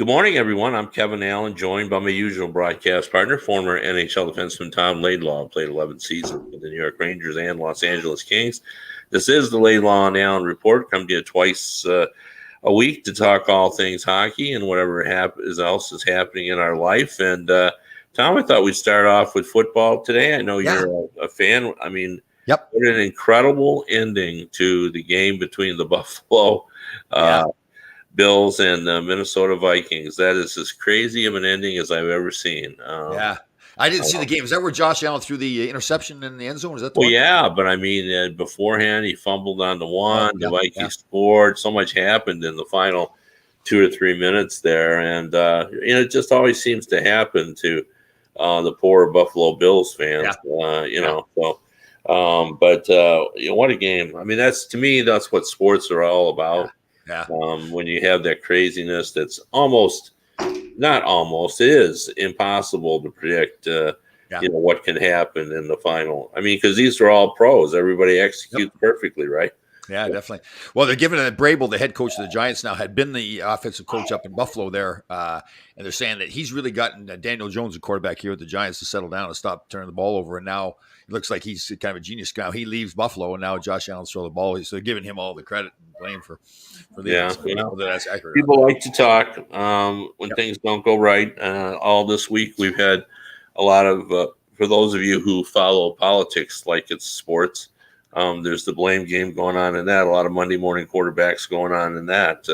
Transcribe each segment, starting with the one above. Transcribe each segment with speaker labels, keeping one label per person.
Speaker 1: Good morning, everyone. I'm Kevin Allen, joined by my usual broadcast partner, former NHL defenseman Tom Laidlaw, played 11 seasons with the New York Rangers and Los Angeles Kings. This is the Laidlaw and Allen Report. Come to you twice a week to talk all things hockey and whatever else is happening in our life. And Tom, I thought we'd start off with football today. I know you're a fan. I mean,
Speaker 2: Yep.
Speaker 1: What an incredible ending to the game between the Buffalo Bills and the Minnesota Vikings. That is as crazy of an ending as I've ever seen.
Speaker 2: I didn't see the game. Is that where Josh Allen threw the interception in the end zone? Is that the
Speaker 1: Well,
Speaker 2: one?
Speaker 1: yeah, but I mean, beforehand, he fumbled on the one. The Vikings scored. So much happened in the final 2 or 3 minutes there. And, it just always seems to happen to the poor Buffalo Bills fans, So, what a game. I mean, to me, that's what sports are all about.
Speaker 2: Yeah.
Speaker 1: When you have that craziness that's it is impossible to predict, what can happen in the final. I mean, because these are all pros. Everybody executes perfectly, right?
Speaker 2: Yeah, definitely. Well, they're giving it Brable, the head coach of the Giants now, had been the offensive coach up in Buffalo there. And they're saying that he's really gotten Daniel Jones, the quarterback here at the Giants, to settle down and stop turning the ball over. And now it looks like he's kind of a genius guy. He leaves Buffalo, and now Josh Allen's throw the ball. So they're giving him all the credit and blame for the whether that's accurate.
Speaker 1: People like to talk when things don't go right. All this week, we've had a lot of, for those of you who follow politics like it's sports, there's the blame game going on in that. A lot of Monday morning quarterbacks going on in that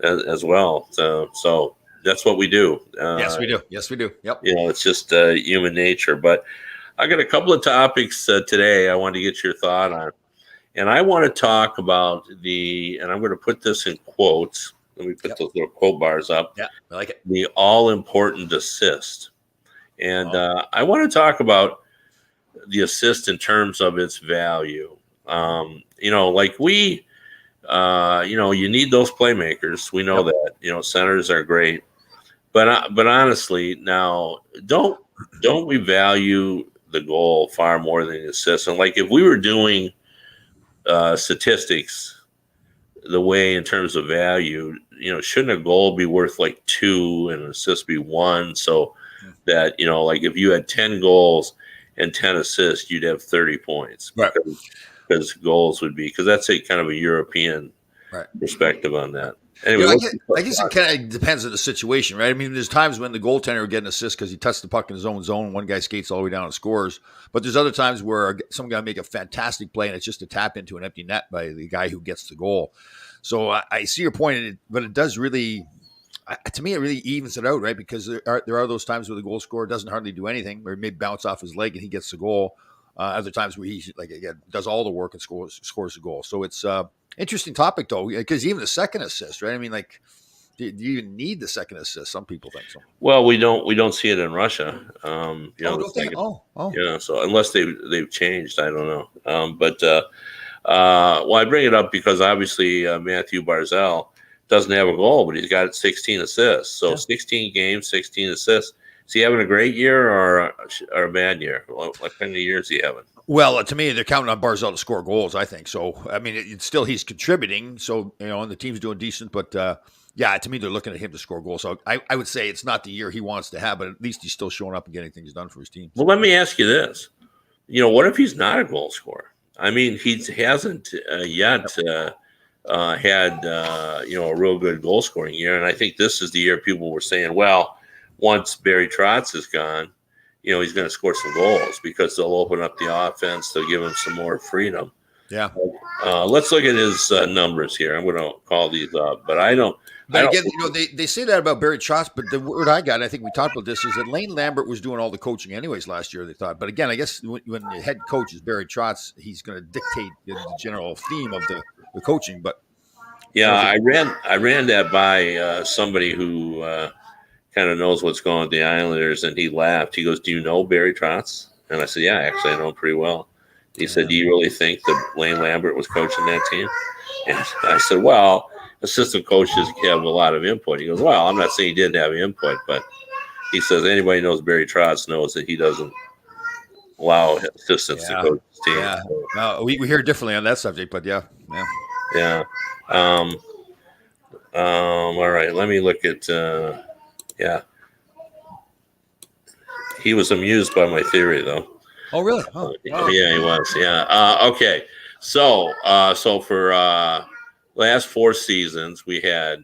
Speaker 1: as well. So that's what we do.
Speaker 2: Yes, we do. Yes, we do. Yep.
Speaker 1: It's just human nature. But I got a couple of topics today I wanted to get your thought on. And I want to talk about and I'm going to put this in quotes. Let me put those little quote bars up.
Speaker 2: Yeah, I like it.
Speaker 1: The all-important assist. And I want to talk about the assist in terms of its value. You need those playmakers. We know that, centers are great, but honestly, now don't we value the goal far more than the assist? And like, if we were doing statistics the way in terms of value, shouldn't a goal be worth like 2 and an assist be 1? So that, like if you had 10 goals and 10 assists, you'd have 30 points.
Speaker 2: Right.
Speaker 1: Because goals would be, because that's a kind of a European perspective on that. Anyway,
Speaker 2: I guess it kind of depends on the situation, right? I mean, there's times when the goaltender will get an assist because he touched the puck in his own zone. One guy skates all the way down and scores. But there's other times where some guy make a fantastic play and it's just a tap into an empty net by the guy who gets the goal. So I see your point, but it does really, to me, it really evens it out, right? Because there are those times where the goal scorer doesn't hardly do anything, or he may bounce off his leg and he gets the goal. Other times where he does all the work and scores a goal. So it's interesting topic though, because even the second assist, right? I mean, like, do you even need the second assist? Some people think so.
Speaker 1: Well, we don't see it in Russia. So unless they've changed, I don't know. I bring it up because obviously Matthew Barzal doesn't have a goal, but he's got 16 assists. So 16 games, 16 assists. Is he having a great year or a bad year? What kind of year is he having?
Speaker 2: Well, to me, they're counting on Barzal to score goals, I think. So, I mean, it's still he's contributing. So, and the team's doing decent. But, to me, they're looking at him to score goals. So I would say it's not the year he wants to have, but at least he's still showing up and getting things done for his team.
Speaker 1: Well, let me ask you this. What if he's not a goal scorer? I mean, he hasn't yet had, a real good goal scoring year. And I think this is the year people were saying, well, once Barry Trotz is gone, he's going to score some goals because they'll open up the offense. They'll give him some more freedom.
Speaker 2: Yeah.
Speaker 1: Let's look at his numbers here. I'm going to call these up, but I don't.
Speaker 2: But again, they say that about Barry Trotz, but the word I got, I think we talked about this, is that Lane Lambert was doing all the coaching anyways last year, they thought. But again, I guess when the head coach is Barry Trotz, he's going to dictate the general theme of the coaching. But
Speaker 1: I ran that by somebody who kind of knows what's going on with the Islanders, and he laughed. He goes, "Do you know Barry Trotz?" And I said, "Yeah, actually, I know him pretty well." He said, "Do you really think that Lane Lambert was coaching that team?" And I said, "Well, assistant coaches have a lot of input." He goes, "Well, I'm not saying he didn't have input, but," he says, "anybody knows Barry Trotz knows that he doesn't allow assistants to coach his team."
Speaker 2: Yeah, we hear differently on that subject, but yeah.
Speaker 1: All right, let me look at. Yeah, he was amused by my theory, though.
Speaker 2: Oh, really? Huh.
Speaker 1: Yeah, he was. Yeah. Okay. So for last four seasons, we had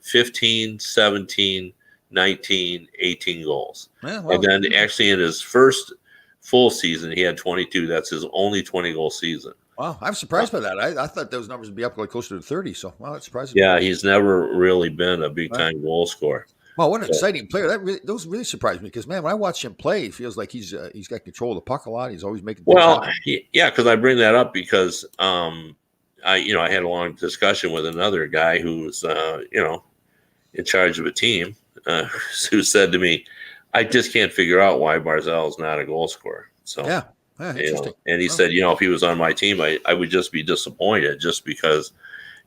Speaker 1: 15, 17, 19, 18 goals.
Speaker 2: Yeah,
Speaker 1: And
Speaker 2: well,
Speaker 1: then actually in his first full season, he had 22. That's his only 20 goal season.
Speaker 2: wow. I'm surprised by that. I thought those numbers would be up like closer to 30. So, wow, that's surprising.
Speaker 1: Yeah, he's never really been a big time goal scorer.
Speaker 2: Well, what an
Speaker 1: So,
Speaker 2: exciting player! Those really surprised me because, man, when I watch him play, it feels like he's got control of the puck a lot. He's always making things
Speaker 1: well,
Speaker 2: happen.
Speaker 1: yeah, because I bring that up because I had a long discussion with another guy who's in charge of a team who said to me, "I just can't figure out why Barzal's not a goal scorer." So
Speaker 2: Yeah, interesting.
Speaker 1: and he
Speaker 2: Wow.
Speaker 1: said, if he was on my team, I would just be disappointed just because,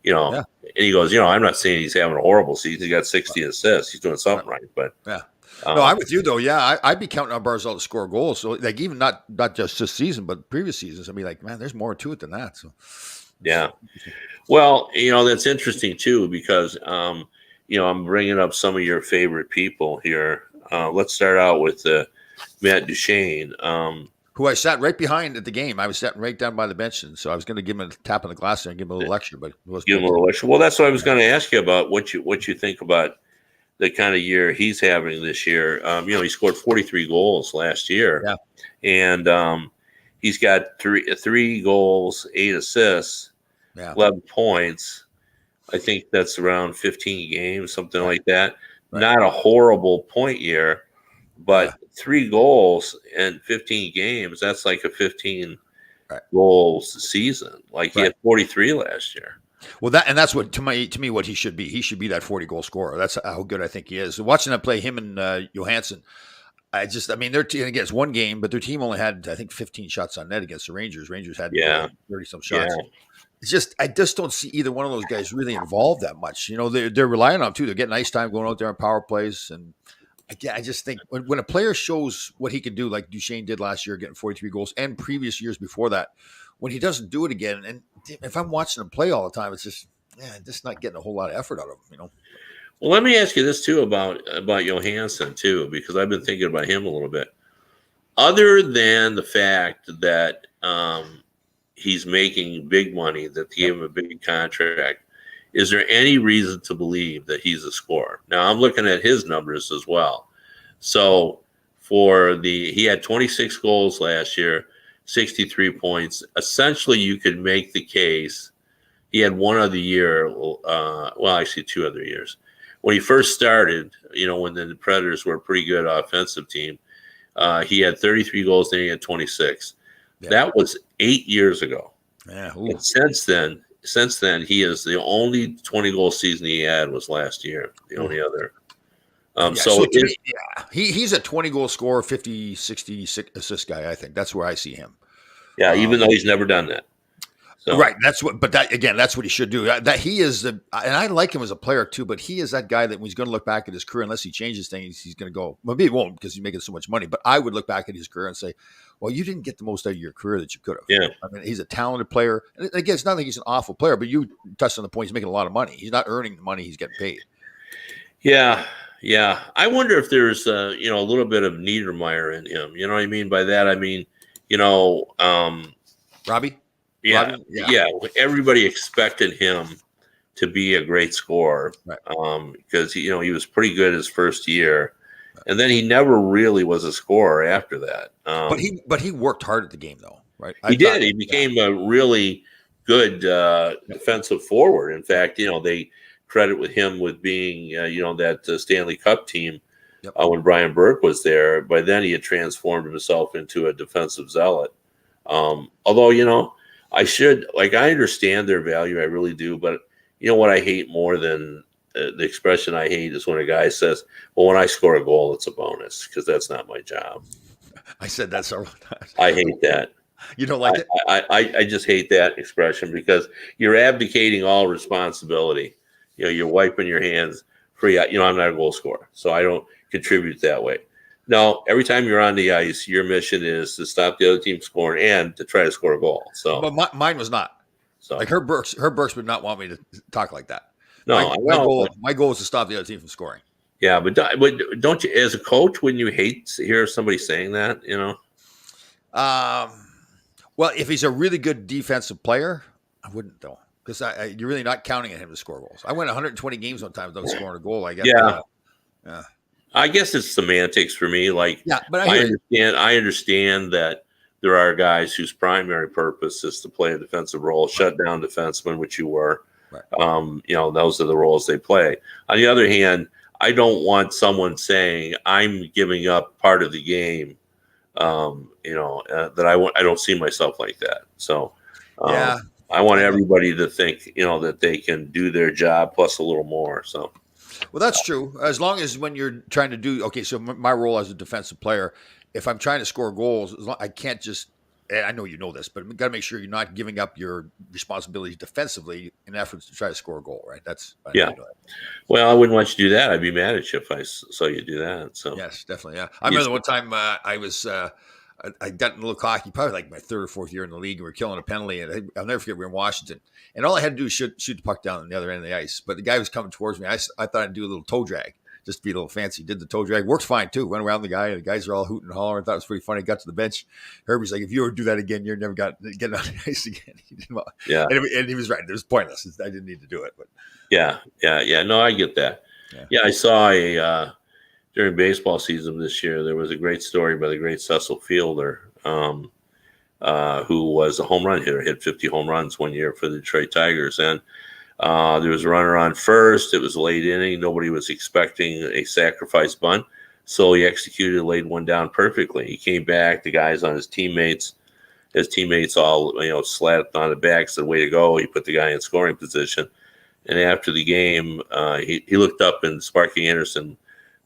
Speaker 2: Yeah.
Speaker 1: and he goes, I'm not saying he's having a horrible season. He got 60 assists. He's doing something right, but
Speaker 2: Yeah. No, I'm with you though. Yeah, I'd be counting on Barzal to score goals. So, like, even not just this season, but previous seasons, I'd be like, man, there's more to it than that. So,
Speaker 1: yeah. Well, that's interesting too because I'm bringing up some of your favorite people here. Let's start out with Matt Duchene.
Speaker 2: who I sat right behind at the game. I was sitting right down by the bench, and so I was going to give him a tap on the glass and give him a little lecture, but it wasn't.
Speaker 1: Give him a little lecture. Well, that's what I was going to ask you about. What you think about the kind of year he's having this year? He scored 43 goals last year,
Speaker 2: Yeah.
Speaker 1: and he's got three goals, 8 assists,
Speaker 2: Yeah.
Speaker 1: 11 points. I think that's around 15 games, something like that.
Speaker 2: Right.
Speaker 1: Not a horrible point year, but 3 goals and 15 games, that's like a 15 goals season. Like he had 43 last year.
Speaker 2: Well, that's what to me what he should be. He should be that 40 goal scorer. That's how good I think he is. Watching them play, him and Johansson, their team against one game, but their team only had, I think, 15 shots on net against the Rangers. Rangers had 30 some shots.
Speaker 1: Yeah.
Speaker 2: I just don't see either one of those guys really involved that much. They're relying on him too. They're getting ice time going out there on power plays, and I just think when a player shows what he can do, like Duchene did last year, getting 43 goals, and previous years before that, when he doesn't do it again, and if I'm watching him play all the time, it's just not getting a whole lot of effort out of him.
Speaker 1: Well, let me ask you this too about Johansson too, because I've been thinking about him a little bit. Other than the fact that he's making big money, that they gave him a big contract, is there any reason to believe that he's a scorer? Now, I'm looking at his numbers as well. So he had 26 goals last year, 63 points. Essentially, you could make the case. He had one other year, actually 2 other years. When he first started, when the Predators were a pretty good offensive team, he had 33 goals, then he had 26. Yeah. That was 8 years ago.
Speaker 2: Yeah.
Speaker 1: And since then, he is the only 20 goal season he had was last year. The only other.
Speaker 2: He's a 20 goal scorer, 50, 60 assist guy. I think that's where I see him.
Speaker 1: Yeah, even though he's never done that. So.
Speaker 2: Right. That's what he should do. That he is and I like him as a player too, but he is that guy that when he's going to look back at his career, unless he changes things, he's going to go, maybe he won't because he's making so much money, but I would look back at his career and say, well, you didn't get the most out of your career that you could have.
Speaker 1: Yeah.
Speaker 2: I mean, he's a talented player. And again, it's not like he's an awful player, but you touched on the point. He's making a lot of money. He's not earning the money he's getting paid.
Speaker 1: Yeah. Yeah. I wonder if there's, a little bit of Niedermeyer in him. You know what I mean by that? I mean,
Speaker 2: Robbie?
Speaker 1: Yeah. Everybody expected him to be a great scorer,
Speaker 2: right.
Speaker 1: Because he was pretty good his first year, and then he never really was a scorer after that.
Speaker 2: But he worked hard at the game, though, right?
Speaker 1: He did. He became a really good defensive forward. In fact, they credit with him with being that Stanley Cup team when Brian Burke was there. By then, he had transformed himself into a defensive zealot. Although I understand their value, I really do. But what I hate more than the expression I hate is when a guy says, well, when I score a goal, it's a bonus, because that's not my job.
Speaker 2: I said that several times.
Speaker 1: I hate that.
Speaker 2: You don't like it?
Speaker 1: I just hate that expression because you're abdicating all responsibility. You're wiping your hands free. I'm not a goal scorer, so I don't contribute that way. No, every time you're on the ice, your mission is to stop the other team scoring and to try to score a goal. So,
Speaker 2: but mine was not. So, like Herb Brooks would not want me to talk like that.
Speaker 1: No, I know.
Speaker 2: My goal is to stop the other team from scoring.
Speaker 1: Yeah, but don't you, as a coach, wouldn't you hate to hear somebody saying that? You know?
Speaker 2: Um, well, if he's a really good defensive player, I wouldn't though, because you're really not counting on him to score goals. I went 120 games one time without scoring a goal. I got
Speaker 1: Yeah,
Speaker 2: yeah,
Speaker 1: I guess it's semantics for me. Like,
Speaker 2: yeah, but I hear you.
Speaker 1: I understand that there are guys whose primary purpose is to play a defensive role,
Speaker 2: Right,
Speaker 1: shut down defensemen, which you were.
Speaker 2: right.
Speaker 1: You know, those are the roles they play. On the other hand, I don't want someone saying I'm giving up part of the game. You know, that I don't see myself like that. So,
Speaker 2: Yeah,
Speaker 1: I want
Speaker 2: I know.
Speaker 1: everybody to think, you know, that they can do their job plus a little more. So,
Speaker 2: Well, that's true. As long as when you're trying to do okay, so my role as a defensive player, if I'm trying to score goals, I can't just. And I know you know this, but got to make sure you're not giving up your responsibilities defensively in efforts to try to score a goal. Right? That's I know
Speaker 1: yeah.
Speaker 2: you know that.
Speaker 1: Well, I wouldn't want you to do that. I'd be mad at you if I saw you do that. So,
Speaker 2: Yes, definitely. Yeah, I
Speaker 1: you,
Speaker 2: remember the one time I was I got in a little cocky, probably like my third or fourth year in the league, and we are killing a penalty, and I'll never forget we were in Washington, and all I had to do was shoot the puck down on the other end of the ice. But the guy was coming towards me. I thought I'd do a little toe drag. Just to be a little fancy, did the toe drag. Worked fine too. Went around the guy, and the guys are all hooting and hollering. I thought it was pretty funny. Got to the bench. Herbie's like, "If you ever do that again, you're never getting on the ice again." He didn't,
Speaker 1: yeah,
Speaker 2: and he was right. It was pointless. I didn't need to do it. But
Speaker 1: yeah. No, I get that.
Speaker 2: yeah,
Speaker 1: Yeah, I saw during baseball season this year, there was a great story by the great Cecil Fielder, who was a home run hitter, hit 50 home runs one year for the Detroit Tigers. And there was a runner on first. It was late inning. Nobody was expecting a sacrifice bunt. So he executed, laid one down perfectly. He came back. The guys on his teammates all, you know, slapped on the back, said, "Way to go." He put the guy in scoring position. And after the game, he looked up, and Sparky Anderson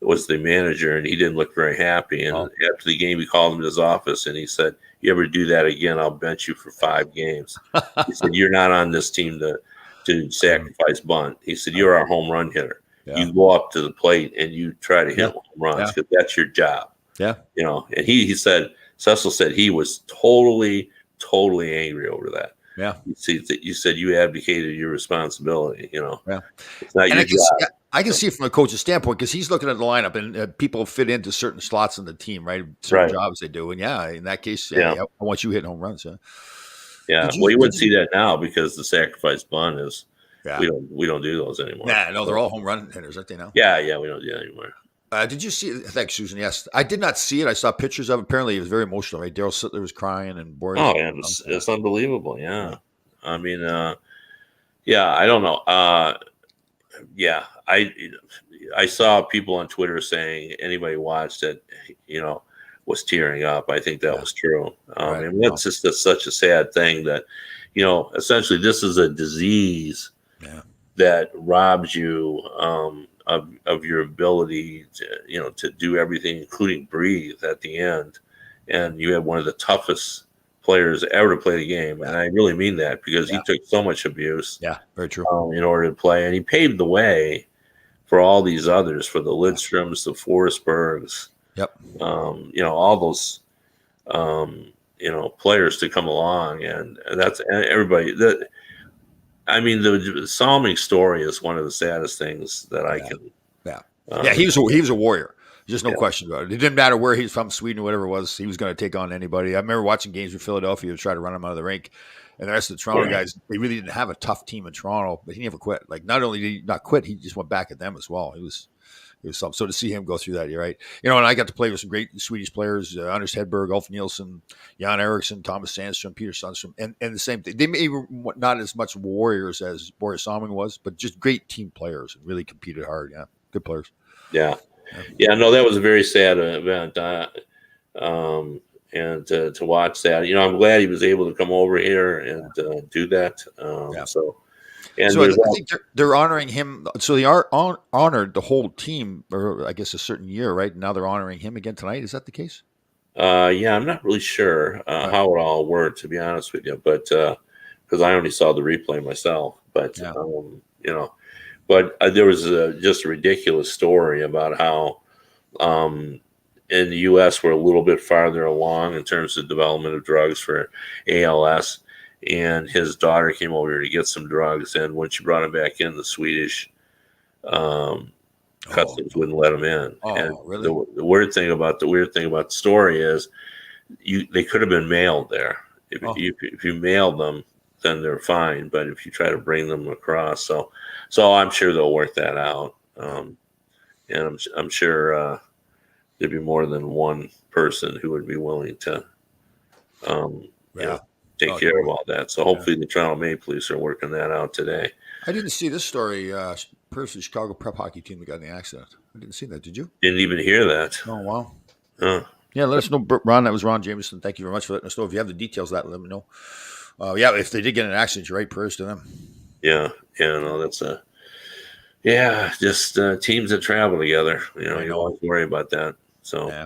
Speaker 1: was the manager, and he didn't look very happy. And after the game, he called him to his office, and he said, "You ever do that again, I'll bench you for 5 games." He said, "You're not on this team to sacrifice bunt." He said, "You're our home run hitter.
Speaker 2: yeah,
Speaker 1: You go up to the plate and you try to hit
Speaker 2: yeah,
Speaker 1: home runs
Speaker 2: yeah,
Speaker 1: because that's your job."
Speaker 2: yeah.
Speaker 1: You know, and he said, Cecil said he was totally angry over that.
Speaker 2: Yeah.
Speaker 1: You said you abdicated your responsibility. You know,
Speaker 2: Yeah.
Speaker 1: it's not
Speaker 2: And
Speaker 1: your job.
Speaker 2: I can see it from a coach's standpoint because he's looking at the lineup and people fit into certain slots in the team, right? Certain
Speaker 1: Right.
Speaker 2: jobs they do. And yeah, in that case,
Speaker 1: Yeah.
Speaker 2: I want you hitting home runs. Yeah.
Speaker 1: Yeah. Well, you wouldn't see that now because the sacrifice bunt is
Speaker 2: Yeah.
Speaker 1: we don't do those anymore.
Speaker 2: Nah, no, they're all home run hitters, aren't they now?
Speaker 1: Yeah, we don't do that anymore.
Speaker 2: Did you see it? Thanks, Susan. Yes. I did not see it. I saw pictures of it. Apparently, it was very emotional, right? Daryl Sittler was crying and Boris.
Speaker 1: Oh, yeah, it's unbelievable. Yeah. I mean, yeah, I don't know. Yeah, I saw people on Twitter saying anybody watched it, you know, was tearing up. I think that was true.
Speaker 2: Right.
Speaker 1: And that's just such a sad thing that, you know, essentially this is a disease
Speaker 2: Yeah.
Speaker 1: that robs you of your ability to, you know, to do everything, including breathe at the end. And you have one of the toughest players ever to play the game. And I really mean that because he took so much abuse
Speaker 2: Yeah. Very true.
Speaker 1: in order to play. And he paved the way for all these others, for the Lidstroms, the Forsbergs,
Speaker 2: Yep.
Speaker 1: you know, all those, you know, players to come along. And that's and everybody that, I mean, the Salming story is one of the saddest things that I can.
Speaker 2: Yeah. Yeah. He was a warrior. Just no
Speaker 1: Yeah.
Speaker 2: question about it. It didn't matter where he's from, Sweden or whatever it was. He was going to take on anybody. I remember watching games with Philadelphia to try to run him out of the rink. And the rest of the Toronto
Speaker 1: Right.
Speaker 2: guys, they really didn't have a tough team in Toronto, but he never quit. Like, not only did he not quit, he just went back at them as well. It was something. So to see him go through that, you're right. You know, and I got to play with some great Swedish players, Anders Hedberg, Ulf Nielsen, Jan Eriksson, Thomas Sandstrom, Peter Sundstrom, and the same thing. They may be not as much warriors as Boris Salming was, but just great team players and really competed hard. Yeah, good players.
Speaker 1: Yeah. Yeah, no, that was a very sad event. And to watch that, you know, I'm glad he was able to come over here and do that. So, and
Speaker 2: So I
Speaker 1: there's
Speaker 2: think they're honoring him. So they are honored the whole team, or I guess a certain year, right? Now they're honoring him again tonight. Is that the case?
Speaker 1: yeah, I'm not really sure how it all worked, to be honest with you, but because I only saw the replay myself. But you know, but there was just a ridiculous story about how in the U.S. we're a little bit farther along in terms of development of drugs for ALS, and his daughter came over to get some drugs. And when she brought him back in, the Swedish um,
Speaker 2: Oh,
Speaker 1: customs wouldn't let him in. And
Speaker 2: oh, really?
Speaker 1: the weird thing about the story is they could have been mailed there.
Speaker 2: Oh.
Speaker 1: If you mailed them, then they're fine. But if you try to bring them across, so I'm sure they'll work that out. And I'm sure there'd be more than one person who would be willing to
Speaker 2: Yeah.
Speaker 1: take
Speaker 2: Oh,
Speaker 1: care of all that. So hopefully the Toronto Maple Leafs are working that out today.
Speaker 2: I didn't see this story. Person, Chicago prep hockey team that got in the accident. I didn't see that. Did you?
Speaker 1: Didn't even hear that.
Speaker 2: Oh, wow.
Speaker 1: Huh.
Speaker 2: Yeah, let us know, Ron. That was Ron Jameson. Thank you very much for letting us know. If you have the details of that, let me know. Yeah, if they did get in an accident, you're right. Prayers to them.
Speaker 1: Yeah, no, that's just teams that travel together. You don't always worry about that. So
Speaker 2: Yeah.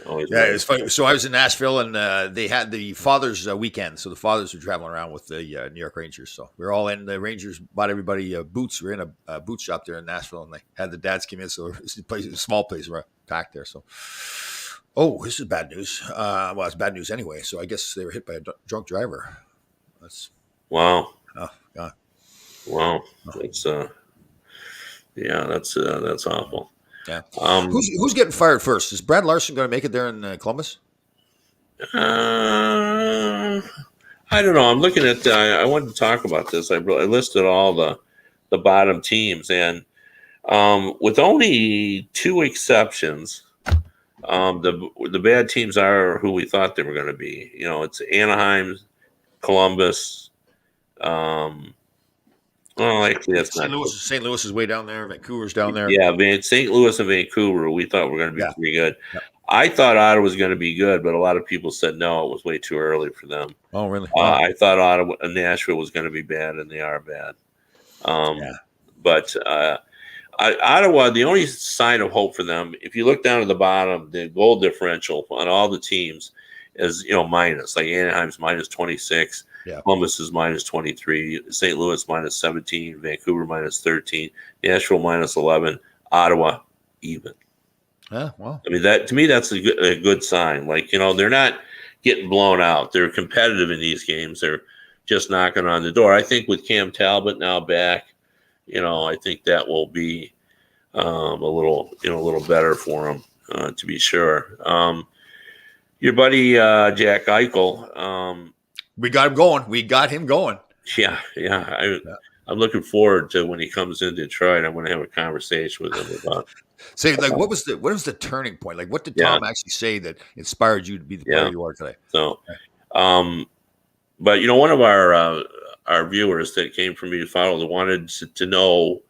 Speaker 1: always
Speaker 2: It's funny. So I was in Nashville, and they had the Fathers weekend. So the fathers were traveling around with the New York Rangers. So we were all in. The Rangers bought everybody boots. We were in a boot shop there in Nashville, and they had the dads come in. So it's a small place, we're packed there. So, this is bad news. Well, it's bad news anyway. So I guess they were hit by a drunk driver. That's
Speaker 1: wow.
Speaker 2: God.
Speaker 1: Wow. That's that's awful.
Speaker 2: Yeah. Who's getting fired first? Is Brad Larson going to make it there in Columbus?
Speaker 1: I don't know. I'm looking at. I wanted to talk about this. I listed all the bottom teams, and with only two exceptions, the bad teams are who we thought they were going to be. It's Anaheim, Columbus. Well, actually, that's not.
Speaker 2: St. Louis is way down there. Vancouver's down there.
Speaker 1: Yeah, St. Louis and Vancouver, we thought were going to be pretty good. Yeah. I thought Ottawa was going to be good, but a lot of people said no, it was way too early for them.
Speaker 2: Oh, really? Wow.
Speaker 1: I thought Nashville was going to be bad, and they are bad. But Ottawa, the only sign of hope for them, if you look down at the bottom, the goal differential on all the teams is minus. Like Anaheim's minus 26. Yeah. Columbus is minus 23, St. Louis minus 17, Vancouver minus 13, Nashville minus 11, Ottawa even.
Speaker 2: Yeah, wow.
Speaker 1: I mean, that to me, that's a good sign. Like, they're not getting blown out. They're competitive in these games. They're just knocking on the door. I think with Cam Talbot now back, I think that will be a little better for them, to be sure. Your buddy Jack Eichel.
Speaker 2: We got him going.
Speaker 1: Yeah. I'm looking forward to when he comes in Detroit. I'm going to have a conversation with him about.
Speaker 2: Say, what was the turning point? Like, what did Tom actually say that inspired you to be the player you are today?
Speaker 1: So, but one of our viewers that came from me to follow wanted to know,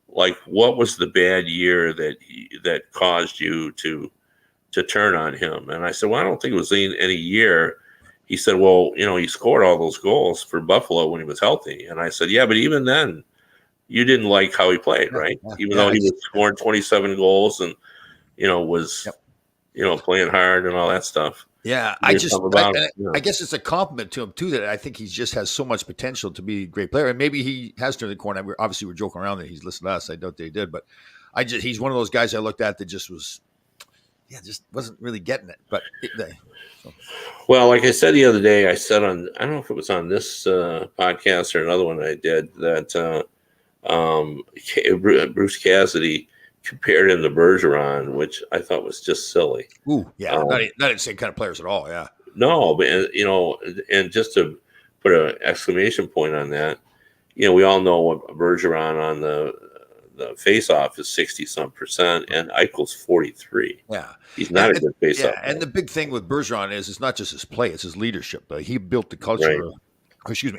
Speaker 1: like, what was the bad year that caused you to turn on him? And I said, well, I don't think it was any year. He said, well, he scored all those goals for Buffalo when he was healthy. And I said, yeah, but even then, you didn't like how he played, right? Even though he was scoring 27 goals and, was, playing hard and all that stuff.
Speaker 2: Yeah, I guess it's a compliment to him, too, that I think he just has so much potential to be a great player. And maybe he has turned the corner. Obviously, we're joking around that he's listened to us. I doubt they did. But he's one of those guys I looked at that just was, just wasn't really getting it. But
Speaker 1: Well, like I said the other day, I said I don't know if it was on this podcast or another one I did, that Bruce Cassidy compared him to Bergeron, which I thought was just silly.
Speaker 2: Ooh, yeah, not the same kind of players at all. Yeah,
Speaker 1: no, but and just to put an exclamation point on that, we all know what Bergeron on the face-off is 60-some%, and Eichel's 43.
Speaker 2: Yeah,
Speaker 1: he's not a good face-off.
Speaker 2: Yeah, and the big thing with Bergeron is it's not just his play; it's his leadership. He built the culture. Right.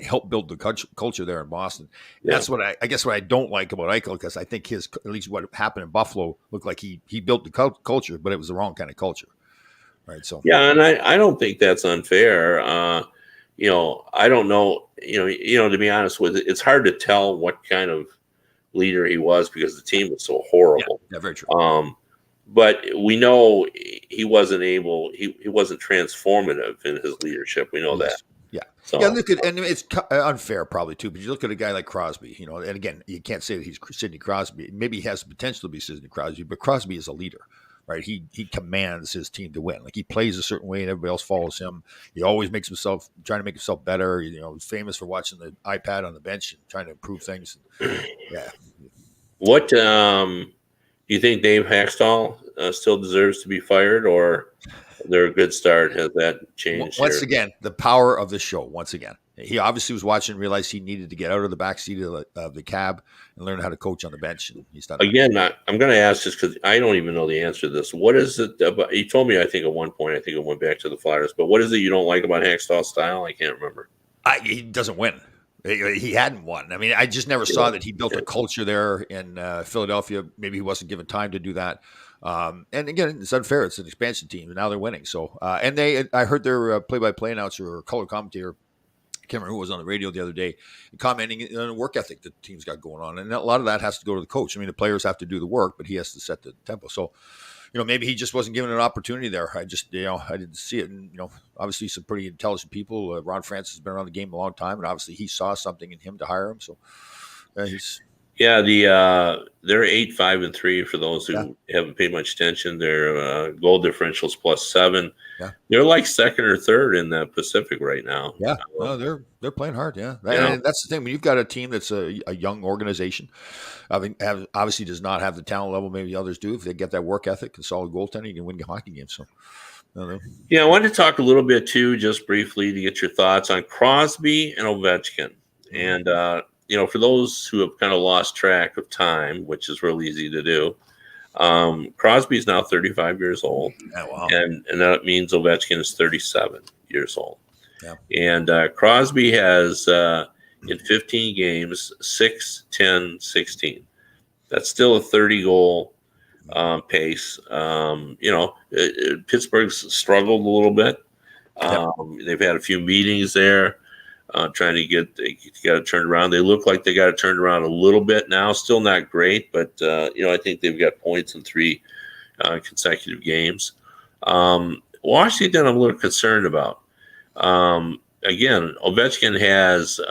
Speaker 2: Helped build the culture there in Boston. Yeah. That's what I guess what I don't like about Eichel, because I think at least what happened in Buffalo looked like he built the culture, but it was the wrong kind of culture. Right. So
Speaker 1: yeah, and I don't think that's unfair. I don't know. To be honest with it, it's hard to tell what kind of leader he was because the team was so horrible.
Speaker 2: Yeah, very true.
Speaker 1: But we know he wasn't transformative in his leadership. We know that.
Speaker 2: Yeah. So, look at, and it's unfair probably too, but you look at a guy like Crosby, and again, you can't say that he's Sidney Crosby. Maybe he has the potential to be Sidney Crosby, but Crosby is a leader. right? He commands his team to win. Like he plays a certain way, and everybody else follows him. He always makes himself trying to make himself better. He's famous for watching the iPad on the bench and trying to improve things. Yeah,
Speaker 1: What do you think Dave Haxtell still deserves to be fired, or they're a good start? Has that changed?
Speaker 2: Once
Speaker 1: here?
Speaker 2: again, the power of the show. Once again, he obviously was watching, realized he needed to get out of the backseat of the cab and learn how to coach on the bench, and he's done that.
Speaker 1: Again, I'm going to ask this because I don't even know the answer to this. What is it about? He told me, I think at one point, I think it went back to the Flyers. But what is it you don't like about Haxtell's style? I can't remember.
Speaker 2: He doesn't win. He hadn't won. I mean, I just never saw that he built a culture there in Philadelphia. Maybe he wasn't given time to do that. And again, it's unfair. It's an expansion team, and now they're winning. So, I heard their play-by-play announcer or color commentator, I can't remember who was on the radio the other day, commenting on the work ethic that the team's got going on. And a lot of that has to go to the coach. I mean, the players have to do the work, but he has to set the tempo. So, maybe he just wasn't given an opportunity there. I just, I didn't see it. And, obviously some pretty intelligent people. Ron Francis has been around the game a long time, and obviously he saw something in him to hire him. So he's.
Speaker 1: Yeah, they're 8-5-3 for those who haven't paid much attention. Their goal differentials +7.
Speaker 2: Yeah.
Speaker 1: They're like second or third in the Pacific right now.
Speaker 2: Yeah, no, they're playing hard. Yeah, and that's the thing. When you've got a team that's a young organization, obviously does not have the talent level maybe others do. If they get that work ethic and solid goaltending, you can win hockey games. So,
Speaker 1: yeah, I wanted to talk a little bit too, just briefly, to get your thoughts on Crosby and Ovechkin. And for those who have kind of lost track of time, which is real easy to do, Crosby is now 35 years old.
Speaker 2: Yeah, wow.
Speaker 1: And that means Ovechkin is 37 years old.
Speaker 2: Yeah.
Speaker 1: And Crosby has, in 15 games, 6, 10, 16. That's still a 30-goal pace. Pittsburgh's struggled a little bit. They've had a few meetings there. Trying to get it turned around. They look like they got it turned around a little bit now. Still not great, but I think they've got points in 3 consecutive games. Washington, I'm a little concerned about. Again, Ovechkin has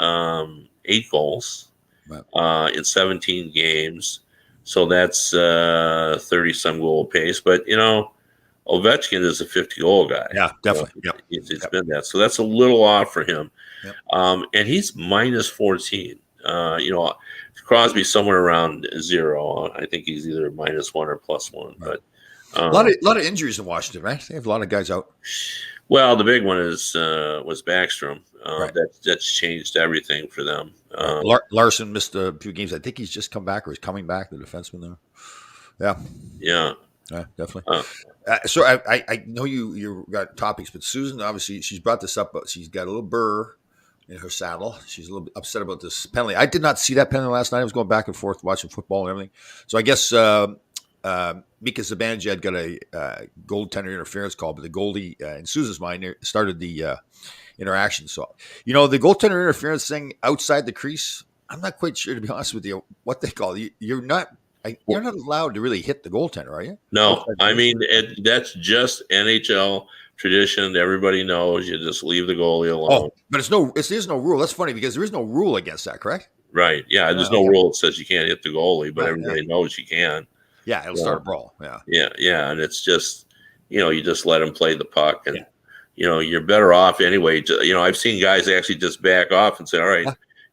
Speaker 1: 8 goals in 17 games, so that's 30-some goal pace. But Ovechkin is a 50-goal guy.
Speaker 2: Yeah, definitely.
Speaker 1: It's been that. So that's a little off for him.
Speaker 2: Yep.
Speaker 1: And he's -14. Crosby's somewhere around 0. I think he's either -1 or +1.
Speaker 2: Right.
Speaker 1: But
Speaker 2: a lot of injuries in Washington, right? They have a lot of guys out.
Speaker 1: Well, the big one was Backstrom.
Speaker 2: Right.
Speaker 1: That's changed everything for them.
Speaker 2: Larson missed a few games. I think he's just come back or he's coming back, the defenseman there.
Speaker 1: Yeah.
Speaker 2: Yeah, definitely. So I know you got topics, but Susan, obviously, she's brought this up, but she's got a little burr in her saddle. She's a little bit upset about this penalty. I did not see that penalty last night. I was going back and forth watching football and everything. So I guess Mika Zibanejad got a goaltender interference call, but the goalie, in Susan's mind, started the interaction. So, the goaltender interference thing outside the crease, I'm not quite sure, to be honest with you, what they call it. You're not allowed to really hit the goaltender, are you?
Speaker 1: No, I mean, that's just NHL tradition. Everybody knows you just leave the goalie alone.
Speaker 2: Oh, but there's no rule. That's funny because there is no rule against that, correct?
Speaker 1: Right. Yeah. There's no rule that says you can't hit the goalie, but everybody knows you can.
Speaker 2: Yeah. It'll start a brawl. Yeah.
Speaker 1: Yeah. Yeah. And it's just, you just let them play the puck and, you're better off anyway. I've seen guys actually just back off and say, all right,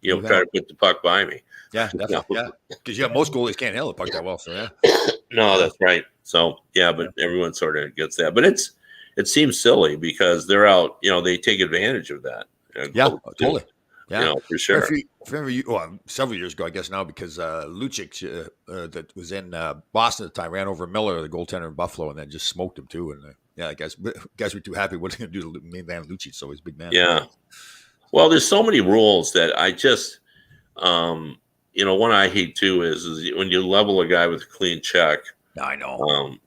Speaker 1: try to put the puck by me.
Speaker 2: Yeah, definitely. Yeah, because most goalies can't handle the puck that well. So yeah.
Speaker 1: No, that's right. So but everyone sort of gets that. But it seems silly because they're out. They take advantage of that.
Speaker 2: Yeah, totally. Yeah,
Speaker 1: for sure.
Speaker 2: Several years ago, I guess now, because Lucic, that was in Boston at the time, ran over Miller, the goaltender in Buffalo, and then just smoked him too. And guys were too happy. What are they going to do to main man Lucic? So he's a big man.
Speaker 1: Yeah. Well, there's so many rules that I just. One I hate too is when you level a guy with a clean check.
Speaker 2: I know.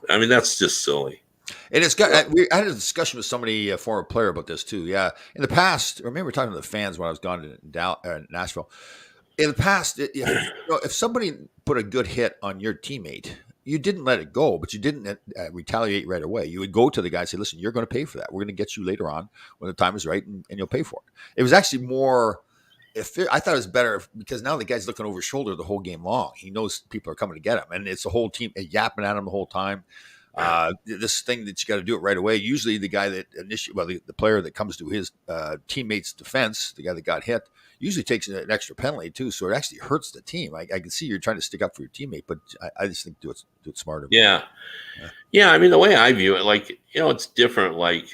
Speaker 1: That's just silly.
Speaker 2: And it's got. I had a discussion with somebody, a former player, about this too. Yeah, in the past, I remember talking to the fans when I was gone to Nashville. In the past, if somebody put a good hit on your teammate, you didn't let it go, but you didn't retaliate right away. You would go to the guy and say, "Listen, you're going to pay for that. We're going to get you later on when the time is right, and you'll pay for it." It was actually more. I thought it was better because now the guy's looking over his shoulder the whole game long. He knows people are coming to get him, and it's the whole team yapping at him the whole time. This thing that you got to do it right away. Usually, the guy that the player that comes to his teammate's defense, the guy that got hit, usually takes an extra penalty too. So it actually hurts the team. I can see you're trying to stick up for your teammate, but I just think do it smarter.
Speaker 1: Yeah. Yeah. I mean, the way I view it, like, it's different. Like,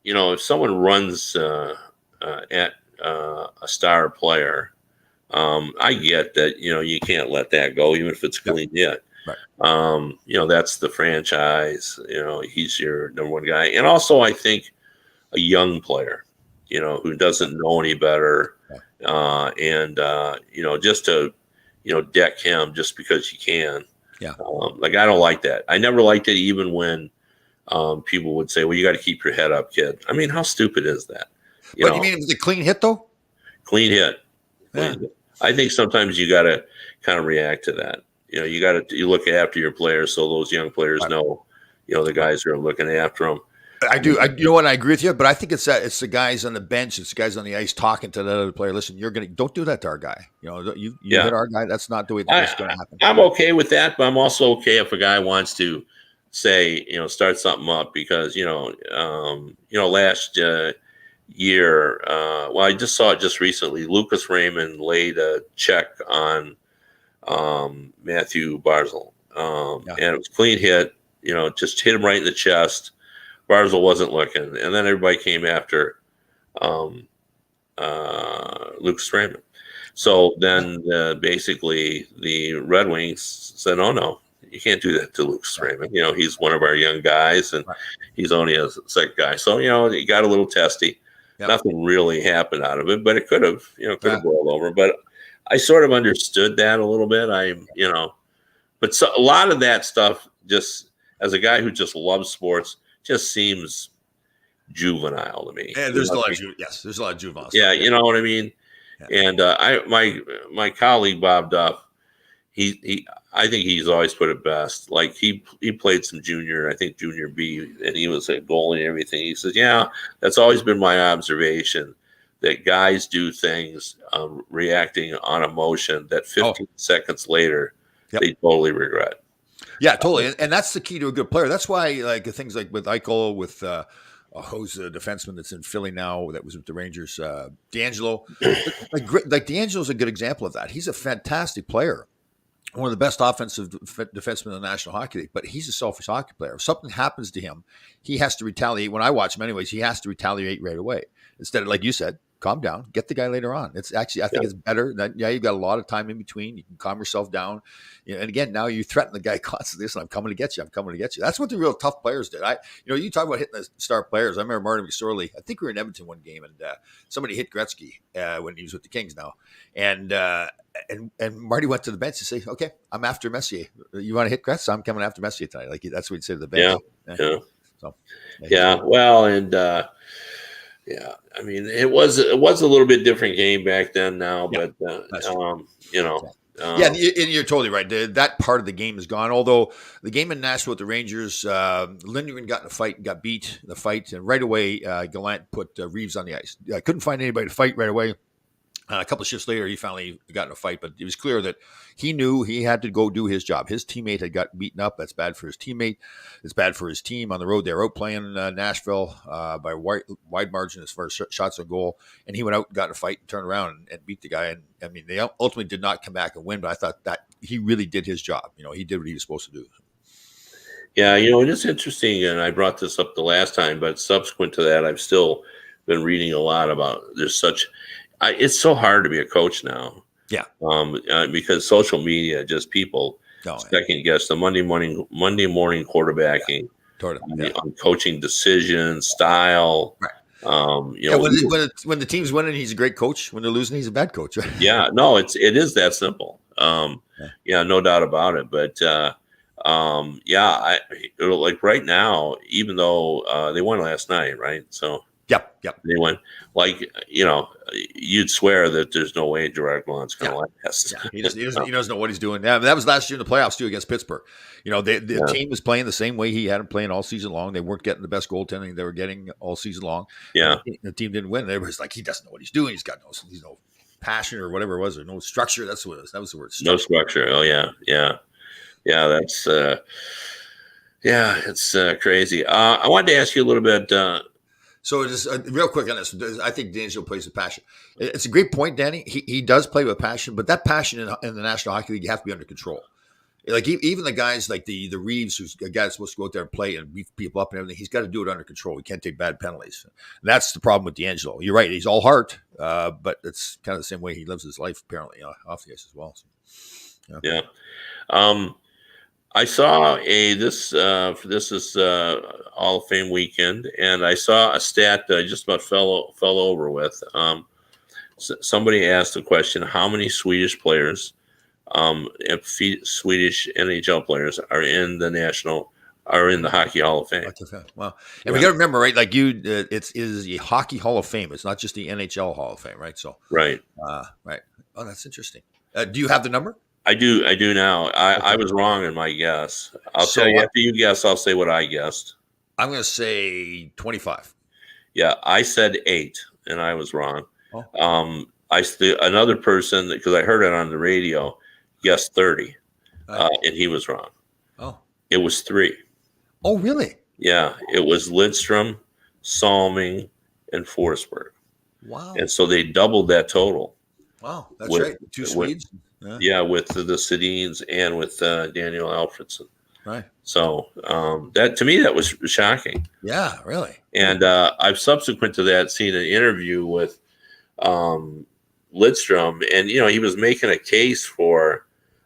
Speaker 1: if someone runs at a star player, I get that, you can't let that go, even if it's clean hit.
Speaker 2: Right.
Speaker 1: That's the franchise. He's your number one guy. And also, I think a young player, who doesn't know any better, just to, deck him just because you can.
Speaker 2: Yeah.
Speaker 1: Like, I don't like that. I never liked it, even when people would say, well, you got to keep your head up, kid. I mean, how stupid is that?
Speaker 2: You mean it was a clean hit, though?
Speaker 1: Clean hit. I think sometimes you got to kind of react to that. You look after your players, so those young players know, the guys are looking after them.
Speaker 2: I do. I agree with you, but I think it's the guys on the bench, it's the guys on the ice talking to the other player. Listen, don't do that to our guy. You hit our guy. That's not the way that's going to happen.
Speaker 1: I'm okay with that, but I'm also okay if a guy wants to say, start something up because, last year, I just saw it just recently. Lucas Raymond laid a check on Matthew Barzal, and it was clean hit. Just hit him right in the chest. Barzal wasn't looking, and then everybody came after Lucas Raymond. So then, basically, the Red Wings said, "Oh no, you can't do that to Lucas Raymond. He's one of our young guys, and he's only a second guy. So he got a little testy. Yep. Nothing really happened out of it, but it could have, boiled over. But I sort of understood that a little bit. But a lot of that stuff, just as a guy who just loves sports, just seems juvenile to me.
Speaker 2: And there's a lot of juvenile stuff.
Speaker 1: Yeah, you know what I mean. Yeah. And my colleague Bob Duff, I think he's always put it best. Like he played some junior B, and he was a goalie and everything. He says, yeah, that's always been my observation, that guys do things reacting on emotion that 15 seconds later they totally regret.
Speaker 2: Yeah, totally. And that's the key to a good player. That's why like things like with Eichel, with who's a defenseman that's in Philly now that was with the Rangers, D'Angelo. like D'Angelo's a good example of that. He's a fantastic player. One of the best offensive defensemen in the National Hockey League, but he's a selfish hockey player. If something happens to him, he has to retaliate. When I watch him anyways, he has to retaliate right away. Instead of, like you said, calm down, get the guy later on. It's actually, I think it's better that, you've got a lot of time in between. You can calm yourself down. And again, now you threaten the guy constantly. Listen, I'm coming to get you. I'm coming to get you. That's what the real tough players did. You talk about hitting the star players. I remember Martin McSorley. I think we were in Edmonton one game, and somebody hit Gretzky when he was with the Kings now. And Marty went to the bench to say, okay, I'm after Messier. You want to hit Gretzky? I'm coming after Messier tonight. Like that's what he'd say to the bench.
Speaker 1: Well, and I mean, it was a little bit different game back then now, but and
Speaker 2: you're totally right. That part of the game is gone. Although the game in Nashville with the Rangers, Lindgren got in a fight and got beat in the fight, and right away Gallant put Reeves on the ice. I couldn't find anybody to fight right away. A couple of shifts later, he finally got in a fight, but it was clear that he knew he had to go do his job. His teammate had got beaten up. That's bad for his teammate. It's bad for his team on the road. They were out playing Nashville by wide margin as far as shots on goal, and he went out and got in a fight and turned around and beat the guy. And I mean, they ultimately did not come back and win, but I thought that he really did his job. He did what he was supposed to do.
Speaker 1: Yeah, and it's interesting, and I brought this up the last time, but subsequent to that, I've still been reading a lot about it's so hard to be a coach now.
Speaker 2: Yeah.
Speaker 1: Because social media, just people second guess the Monday morning quarterbacking, on coaching decisions, style.
Speaker 2: Right. When the team's winning, he's a great coach. When they're losing, he's a bad coach.
Speaker 1: Yeah. No, it is that simple. No doubt about it. But like right now, even though they won last night, right? So.
Speaker 2: Yep.
Speaker 1: They went you'd swear that there's no way Gerard Gallant's going to last.
Speaker 2: Yeah. He doesn't know what he's doing. Yeah, that was last year in the playoffs too against Pittsburgh. The team was playing the same way he had them playing all season long. They weren't getting the best goaltending they were getting all season long.
Speaker 1: Yeah,
Speaker 2: the team didn't win. Everybody's like, he doesn't know what he's doing. He's got no passion or whatever it was, or no structure. That's what it was. That was the word.
Speaker 1: No structure. Oh yeah. That's. Yeah, it's crazy. I wanted to ask you a little bit.
Speaker 2: So just real quick on this, I think D'Angelo plays with passion. It's a great point, Danny. He does play with passion, but that passion in the National Hockey League, you have to be under control. Like even the guys like the Reeves, who's a guy that's supposed to go out there and play and beat people up and everything, he's got to do it under control. He can't take bad penalties. And that's the problem with D'Angelo. You're right; he's all heart, but it's kind of the same way he lives his life apparently off the ice as well. So,
Speaker 1: Yeah. Um, I saw this is Hall of Fame weekend, and I saw a stat that I just about fell over with. Somebody asked the question: how many Swedish players, Swedish NHL players, are in the Hockey Hall of Fame?
Speaker 2: Wow, and we got to remember, right? Like it is the Hockey Hall of Fame. It's not just the NHL Hall of Fame, right? So,
Speaker 1: Right.
Speaker 2: right. Oh, that's interesting. Do you have the number?
Speaker 1: I do now. I was wrong in my guess. I'll
Speaker 2: So,
Speaker 1: tell you after you guess. I'll say what I guessed.
Speaker 2: I'm going to say 25.
Speaker 1: Yeah, I said 8, and I was wrong.
Speaker 2: Oh.
Speaker 1: Another person, because I heard it on the radio, guessed 30, and he was wrong.
Speaker 2: Oh.
Speaker 1: It was 3.
Speaker 2: Oh, really?
Speaker 1: Yeah, it was Lidstrom, Salming, and Forsberg.
Speaker 2: Wow.
Speaker 1: And so they doubled that total.
Speaker 2: Wow, that's right. 2 Swedes.
Speaker 1: Yeah, with the Sedins and with Daniel Alfredsson.
Speaker 2: Right.
Speaker 1: So that to me that was shocking.
Speaker 2: Yeah, really.
Speaker 1: And I've subsequent to that seen an interview with Lidstrom, and he was making a case for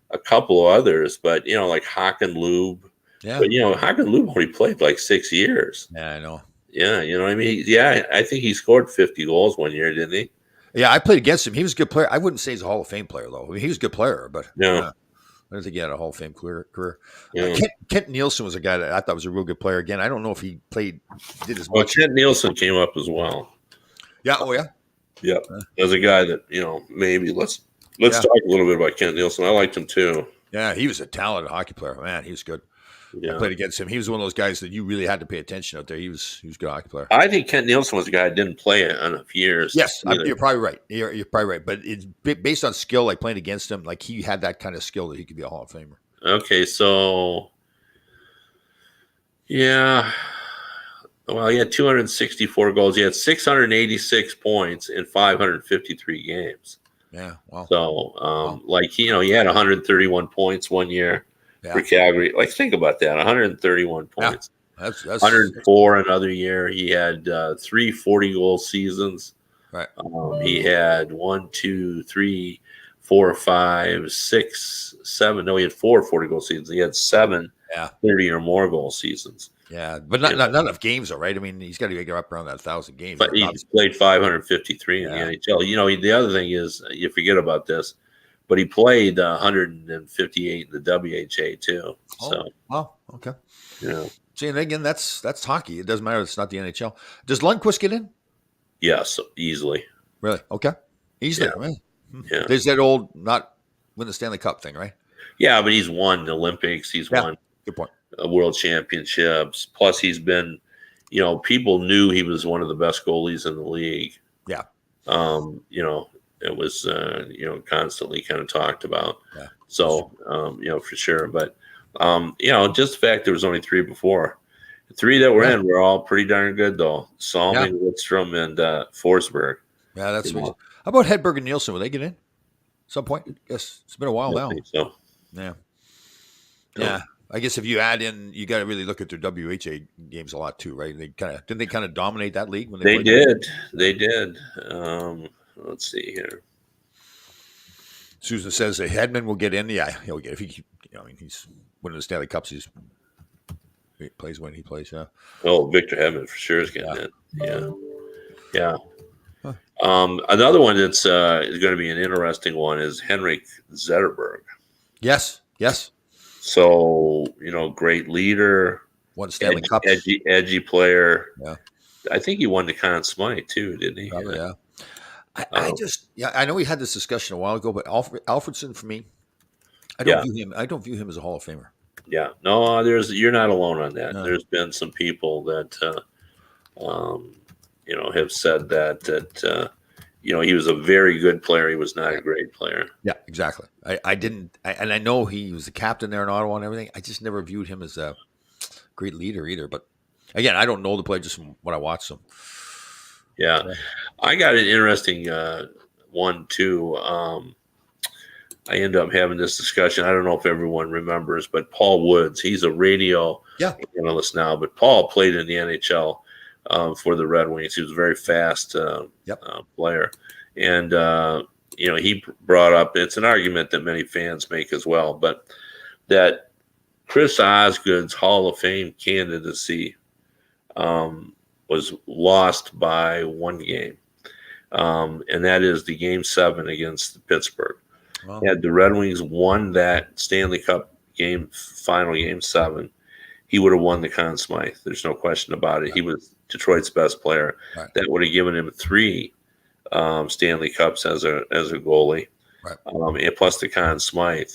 Speaker 1: a couple of others, but like Håkan Lube.
Speaker 2: Yeah.
Speaker 1: But Håkan Lube only played like 6 years.
Speaker 2: Yeah, I know.
Speaker 1: Yeah, what I mean. Yeah, I think he scored 50 goals one year, didn't he?
Speaker 2: Yeah, I played against him. He was a good player. I wouldn't say he's a Hall of Fame player, though. I mean, he was a good player, but
Speaker 1: No.
Speaker 2: I don't think he had a Hall of Fame career.
Speaker 1: Yeah.
Speaker 2: Kent Nielsen was a guy that I thought was a real good player. Again, I don't know if he did as
Speaker 1: Well,
Speaker 2: much.
Speaker 1: Kent Nielsen came up as well.
Speaker 2: Yeah. Oh, yeah.
Speaker 1: Yeah, as a guy that maybe let's talk a little bit about Kent Nielsen. I liked him too.
Speaker 2: Yeah, he was a talented hockey player. Man, he was good.
Speaker 1: Yeah.
Speaker 2: I played against him. He was one of those guys that you really had to pay attention out there. He was a good hockey player.
Speaker 1: I think Kent Nielsen was a guy that didn't play enough years.
Speaker 2: Yes, you're probably right. You're probably right. But it's based on skill, like playing against him, like he had that kind of skill that he could be a Hall of Famer.
Speaker 1: Okay, so yeah. Well, he had 264 goals. He had 686 points in 553 games.
Speaker 2: Yeah, wow.
Speaker 1: So, he had 131 points one year for Calgary. Like, think about that, 131 points.
Speaker 2: Yeah. That's
Speaker 1: 104 another year. He had 3 40-goal seasons.
Speaker 2: Right.
Speaker 1: He had 1, 2, 3, 4, 5, 6, 7. No, he had 4 40-goal seasons. He had 7 30 or more goal seasons.
Speaker 2: Yeah, but not enough games, though, right? I mean, he's got to get up around that 1,000 games.
Speaker 1: But he's played 553 in the NHL. The other thing is, you forget about this, but he played 158 in the WHA too. So,
Speaker 2: wow, okay.
Speaker 1: Yeah.
Speaker 2: See, and again, that's hockey. It doesn't matter. It's not the NHL. Does Lundqvist get in?
Speaker 1: Yes, easily.
Speaker 2: Really? Okay. Easily.
Speaker 1: Yeah.
Speaker 2: Right?
Speaker 1: Yeah.
Speaker 2: There's that old not win the Stanley Cup thing, right?
Speaker 1: Yeah, but he's won the Olympics. He's won.
Speaker 2: Good point.
Speaker 1: World championships. Plus, he's been, people knew he was one of the best goalies in the league.
Speaker 2: Yeah.
Speaker 1: It was, constantly kind of talked about.
Speaker 2: Yeah.
Speaker 1: So, for sure. But, just the fact there was only 3 before. The 3 that were in were all pretty darn good, though. Salming, Lidstrom, and Forsberg.
Speaker 2: Yeah, that's reason. How about Hedberg and Nielsen? Will they get in at some point? Yes, it's been a while now.
Speaker 1: I think so.
Speaker 2: Yeah. Yeah. I guess if you add in, you got to really look at their WHA games a lot too, right? Didn't they kind of dominate that league when
Speaker 1: they did? They did. Let's see here.
Speaker 2: Susan says that Hedman will get in. Yeah, he'll get if he. He's winning the Stanley Cups. He plays when he plays. Yeah.
Speaker 1: Oh, Victor Hedman for sure is getting in. Yeah. Yeah.
Speaker 2: Huh.
Speaker 1: Another one that's is going to be an interesting one is Henrik Zetterberg.
Speaker 2: Yes.
Speaker 1: So, great leader.
Speaker 2: Won Stanley Cup.
Speaker 1: Edgy player.
Speaker 2: Yeah.
Speaker 1: I think he won the Conn Smythe too, didn't he?
Speaker 2: Probably, yeah. I know we had this discussion a while ago, but Alfredsson for me, I don't view him as a Hall of Famer.
Speaker 1: Yeah. No, you're not alone on that. No. There's been some people that have said that he was a very good player. He was not a great player.
Speaker 2: Yeah, exactly. I know he was the captain there in Ottawa and everything. I just never viewed him as great leader either. But again, I don't know the player just from what I watched them.
Speaker 1: Yeah, I got an interesting one too. I end up having this discussion. I don't know if everyone remembers, but Paul Woods, he's a radio analyst now, but Paul played in the NHL for the Red Wings. He was a very fast player. And, he brought up, it's an argument that many fans make as well, but that Chris Osgood's Hall of Fame candidacy was lost by one game. And that is the Game 7 against Pittsburgh. Wow. Had the Red Wings won that Stanley Cup final game 7, he would have won the Conn Smythe. There's no question about it. Right. He was Detroit's best player. Right. That would have given him 3 Stanley Cups as a goalie, right. And plus the Conn Smythe.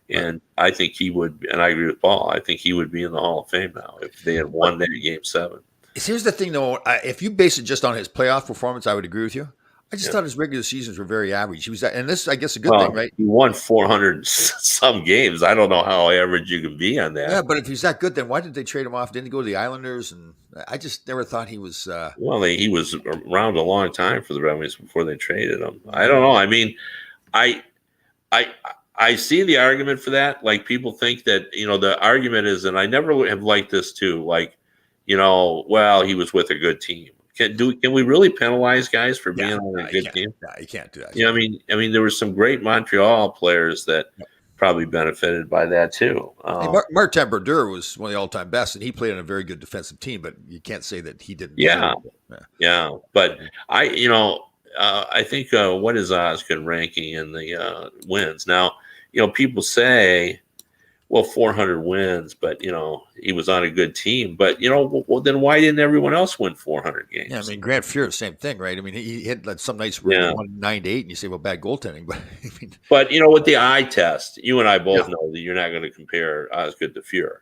Speaker 1: And I think he would, and I agree with Paul, I think he would be in the Hall of Fame now if they had won that Game 7.
Speaker 2: Here's the thing, though. If you base it just on his playoff performance, I would agree with you. I just thought his regular seasons were very average. He was, and this, I guess, a good thing, right?
Speaker 1: He won 400 some games. I don't know how average you can be on that.
Speaker 2: Yeah, but if he's that good, then why did they trade him off? Didn't he go to the Islanders? And I just never thought he was.
Speaker 1: He was around a long time for the Red Wings before they traded him. I don't know. I mean, I see the argument for that. Like, people think that, the argument is, and I never have liked this too. Like, he was with a good team. Can we really penalize guys for being on a good team?
Speaker 2: No, you can't do that.
Speaker 1: I mean, there were some great Montreal players that probably benefited by that too.
Speaker 2: Martin Brodeur was one of the all-time best, and he played on a very good defensive team. But you can't say that he didn't.
Speaker 1: Yeah. But I think what is Osgood ranking in the wins now? People say, well, 400 wins, but he was on a good team. But well, then why didn't everyone else win 400 games?
Speaker 2: Yeah, I mean, Grant Fuhr, same thing, right? I mean, he had some nights where he won 9-8, and you say, well, bad goaltending, but
Speaker 1: but with the eye test, you and I both know that you're not going to compare Osgood to Fuhr.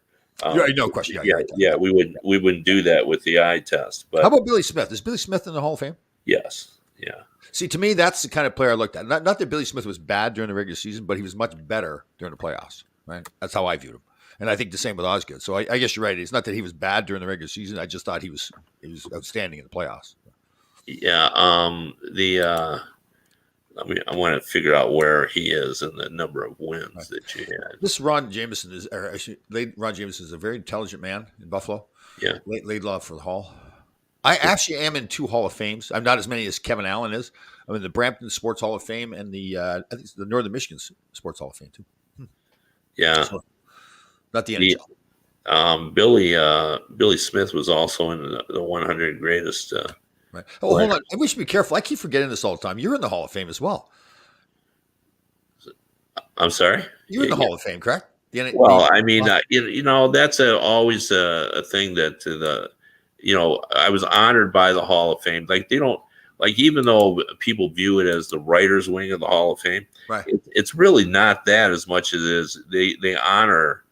Speaker 2: No question.
Speaker 1: We wouldn't do that with the eye test. But
Speaker 2: how about Billy Smith? Is Billy Smith in the Hall of Fame?
Speaker 1: Yes. Yeah.
Speaker 2: See, to me, that's the kind of player I looked at. Not that Billy Smith was bad during the regular season, but he was much better during the playoffs. Right? That's how I viewed him. And I think the same with Osgood. So I guess you're right. It's not that he was bad during the regular season. I just thought he was outstanding in the playoffs.
Speaker 1: Yeah. I want to figure out where he is in the number of wins that you had.
Speaker 2: This Ron Jameson is a very intelligent man in Buffalo.
Speaker 1: Yeah.
Speaker 2: Laidlaw for the Hall. I actually am in 2 Hall of Fames. I'm not as many as Kevin Allen is. I'm in the Brampton Sports Hall of Fame and the I think it's the Northern Michigan Sports Hall of Fame too.
Speaker 1: Yeah.
Speaker 2: So, not the NHL.
Speaker 1: Billy Smith was also in the 100 greatest.
Speaker 2: Right. Oh, hold on. We should be careful. I keep forgetting this all the time. You're in the Hall of Fame as well.
Speaker 1: I'm sorry?
Speaker 2: You're in the Hall of Fame, correct?
Speaker 1: Well, I mean, that's always a thing that I was honored by the Hall of Fame. Like, they don't, like, even though people view it as the writers' wing of the Hall of Fame,
Speaker 2: right?
Speaker 1: It's really not that as much as it is they honor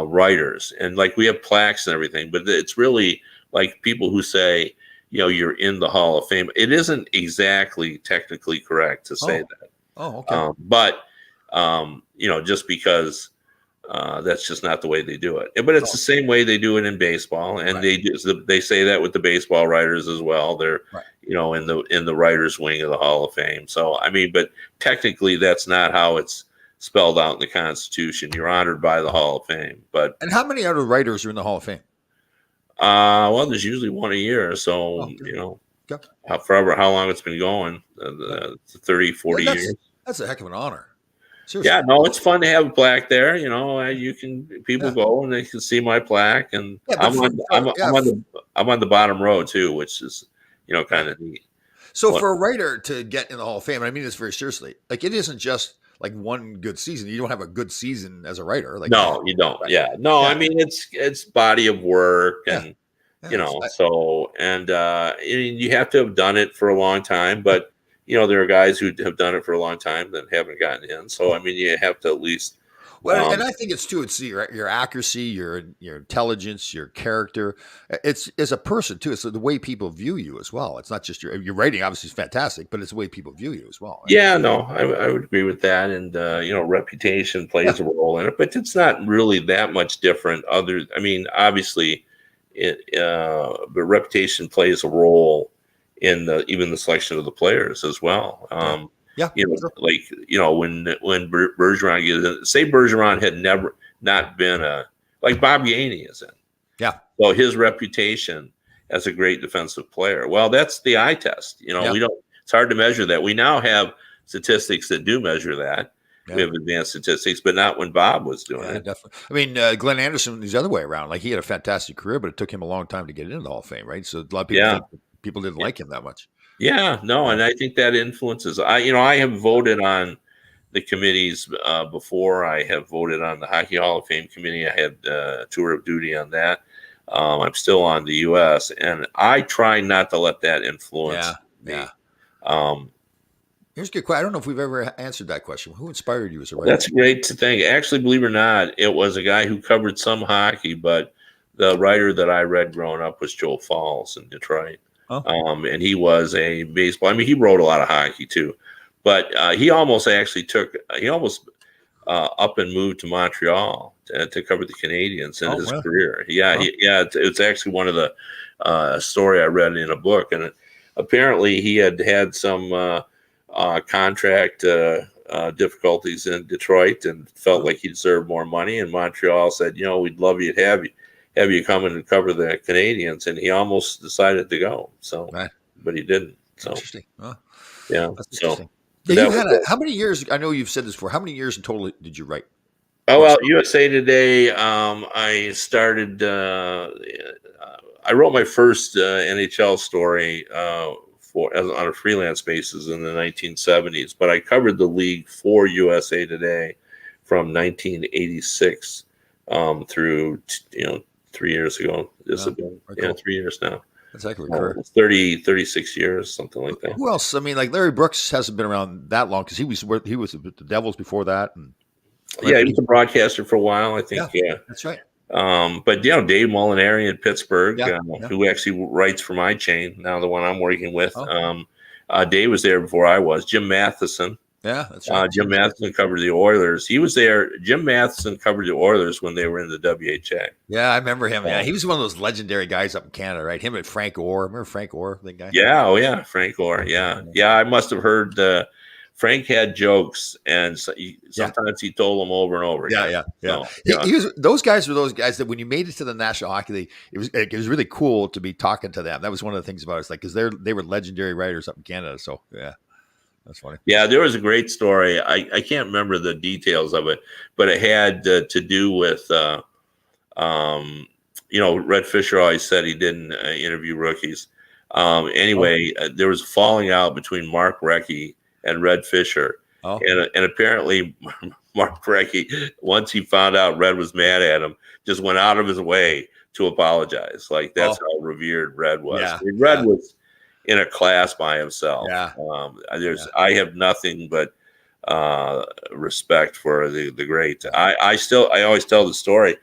Speaker 1: writers, and like we have plaques and everything, but it's really like people who say, you're in the Hall of Fame. It isn't exactly technically correct to say that.
Speaker 2: Oh, okay.
Speaker 1: But just because that's just not the way they do it. But it's the same way they do it in baseball, and they say that with the baseball writers as well. They're in the writers' wing of the Hall of Fame. So I mean, but technically that's not how it's spelled out in the Constitution. You're honored by the Hall of Fame.
Speaker 2: And how many other writers are in the Hall of Fame?
Speaker 1: Well, there's usually one a year. So how long it's been going, 30, 40 years.
Speaker 2: That's a heck of an honor. Seriously.
Speaker 1: Yeah, no, it's fun to have a plaque there. People go and they can see my plaque, and I'm on the bottom row too, which is kind of neat.
Speaker 2: So for a writer to get in the Hall of Fame, and I mean this very seriously, like it isn't just like one good season. You don't have a good season as a writer. Like
Speaker 1: no, you don't. Right? Yeah, no. Yeah. I mean it's body of work, and so and you have to have done it for a long time, but. There are guys who have done it for a long time that haven't gotten in. So, I mean, you have to at least
Speaker 2: Well, and
Speaker 1: Um,
Speaker 2: I think it's too. It's your accuracy, your intelligence, your character. It's as a person too. It's the way people view you as well. It's not just your writing. Obviously, is fantastic, but it's the way people view you as well. Right?
Speaker 1: yeah, no, I would agree with that. And, reputation
Speaker 2: Yeah,
Speaker 1: plays a role in it, but it's not really that much different. I mean, obviously, but reputation plays a role in even the selection of the players as well.
Speaker 2: yeah, yeah. Sure.
Speaker 1: Like, when Bergeron say Bergeron had never not been like Bob Gainey is in.
Speaker 2: Yeah,
Speaker 1: So his reputation as a great defensive player. Well, that's the eye test.
Speaker 2: yeah,
Speaker 1: We don't. It's hard to measure that. We now have statistics that do measure that. We
Speaker 2: yeah.
Speaker 1: have advanced statistics, but not when Bob was doing
Speaker 2: Yeah,
Speaker 1: it.
Speaker 2: definitely. I mean, Glenn Anderson is the other way around. Like he had a fantastic career, but it took him a long time to get into the Hall of Fame, right? So a lot of people
Speaker 1: Yeah,
Speaker 2: think people didn't like him that much.
Speaker 1: yeah, no,
Speaker 2: Yeah.
Speaker 1: and I think that influences. I have voted on the committees before. I have voted on the Hockey Hall of Fame committee. I had a tour of duty on that. I'm still on the U.S. and I try not to let that influence
Speaker 2: Yeah,
Speaker 1: me.
Speaker 2: yeah.
Speaker 1: Um,
Speaker 2: Here's a good question. I don't know if we've ever answered that question. Who inspired you as a writer?
Speaker 1: That's great to think. Actually, believe it or not, it was a guy who covered some hockey, but the writer that I read growing up was Joe Falls in Detroit.
Speaker 2: Oh,
Speaker 1: And he was a baseball. I mean, he wrote a lot of hockey too, but he almost up and moved to Montreal to cover the Canadians in
Speaker 2: oh,
Speaker 1: his
Speaker 2: really?
Speaker 1: career. Yeah,
Speaker 2: Oh,
Speaker 1: it's actually one of the story I read in a book, and apparently he had some contract difficulties in Detroit and felt
Speaker 2: oh,
Speaker 1: like he deserved more money. And Montreal said, we'd love you to have you come in and cover the Canadians, and he almost decided to go. So,
Speaker 2: right.
Speaker 1: but he didn't. So,
Speaker 2: Interesting. Oh,
Speaker 1: yeah.
Speaker 2: that's
Speaker 1: So
Speaker 2: interesting. Yeah,
Speaker 1: that
Speaker 2: you've
Speaker 1: was
Speaker 2: had
Speaker 1: it.
Speaker 2: how many years? I know you've said this before. How many years in total did you write
Speaker 1: Oh
Speaker 2: books
Speaker 1: well,
Speaker 2: for?
Speaker 1: USA Today. I started. I wrote my first NHL story on a freelance basis in the 1970s, but I covered the league for USA Today from 1986 through 3 years ago. This
Speaker 2: Yeah,
Speaker 1: has been
Speaker 2: very cool.
Speaker 1: 3 years now.
Speaker 2: That's a heck of a career.
Speaker 1: It's 36 years, something like that.
Speaker 2: Who else? I mean, like Larry Brooks hasn't been around that long because he was with the Devils before that, and right.
Speaker 1: Yeah, he
Speaker 2: But
Speaker 1: was a broadcaster for a while, I think.
Speaker 2: yeah,
Speaker 1: Yeah.
Speaker 2: that's right.
Speaker 1: But Dave Molinari in Pittsburgh,
Speaker 2: Yeah, yeah.
Speaker 1: who actually writes for my chain now, the one I'm working with.
Speaker 2: Oh,
Speaker 1: Dave was there before I was. Jim Matheson.
Speaker 2: yeah, that's right.
Speaker 1: Jim Matheson covered the Oilers. He was there. Jim Matheson covered the Oilers when they were in the WHA.
Speaker 2: Yeah, I remember him. Yeah,
Speaker 1: Uh,
Speaker 2: he was one of those legendary guys up in Canada, right? Him and Frank Orr. Remember Frank Orr, the guy?
Speaker 1: Yeah, oh yeah, Frank Orr. Yeah. I must have heard. Frank had jokes, and sometimes he told them over and over
Speaker 2: Yeah,
Speaker 1: again.
Speaker 2: yeah.
Speaker 1: So,
Speaker 2: He was. Those guys were those guys that when you made it to the National Hockey League, it was really cool to be talking to them. That was one of the things about it, like because they were legendary writers up in Canada. So yeah, that's funny.
Speaker 1: Yeah, there was a great story. I can't remember the details of it, but it had to do with, Red Fisher always said he didn't interview rookies. Anyway, there was a falling out between Mark Recchi and Red Fisher.
Speaker 2: Oh,
Speaker 1: And apparently, Mark Recchi, once he found out Red was mad at him, just went out of his way to apologize. Like, that's how revered Red was.
Speaker 2: Yeah,
Speaker 1: I mean, Red was in a class by himself.
Speaker 2: Yeah.
Speaker 1: I have nothing but respect for the great. I always tell the story.